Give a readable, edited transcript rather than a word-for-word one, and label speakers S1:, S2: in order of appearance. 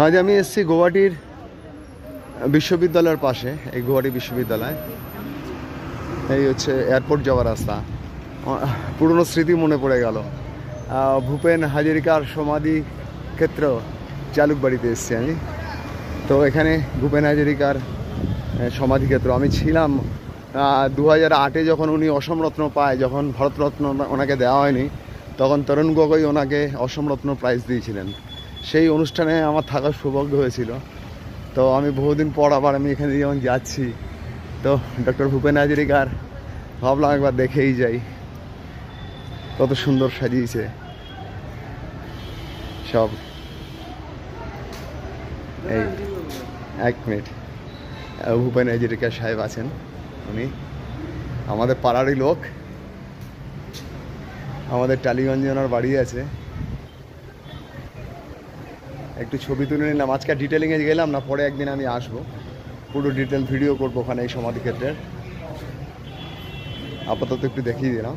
S1: আজ আমি এসেছি গৌহাটির বিশ্ববিদ্যালয়ের পাশে। এই গৌহাটি বিশ্ববিদ্যালয়, এই হচ্ছে এয়ারপোর্ট যাওয়ার রাস্তা। পুরনো স্মৃতি মনে পড়ে গেল। ভূপেন হাজারিকার সমাধি ক্ষেত্র জালুকবাড়িতে এসেছি আমি। তো এখানে ভূপেন হাজারিকার সমাধি ক্ষেত্র আমি ছিলাম 2008-এ যখন উনি অসমরত্ন পায়, যখন ভারতরত্ন ওনাকে দেওয়া হয়নি, তখন তরুণ গগৈ ওনাকে অসমরত্ন প্রাইজ দিয়েছিলেন। সেই অনুষ্ঠানে আমার থাকার সৌভাগ্য হয়েছিল। তো আমি বহুদিন পর আবার আমি এখানে যখন যাচ্ছি, তো ডক্টর ভূপেন হাজারিকার ভাবলাম একবার দেখেই যাই, কত সুন্দর সাজিয়েছে সব। এই এক মিনিট, ভূপেন হাজারিকা সাহেব আছেন, উনি আমাদের পাড়ারই লোক, আমাদের টালিগঞ্জে ওনার বাড়ি আছে। একটু ছবি তুলে নিলাম। আজকে ডিটেলিংয়ে গেলাম না, পরে একদিন আমি আসবো, পুরো ডিটেল ভিডিও করবো ওখানে এই সমাধি ক্ষেত্রের। আপাতত একটু দেখিয়ে দিলাম।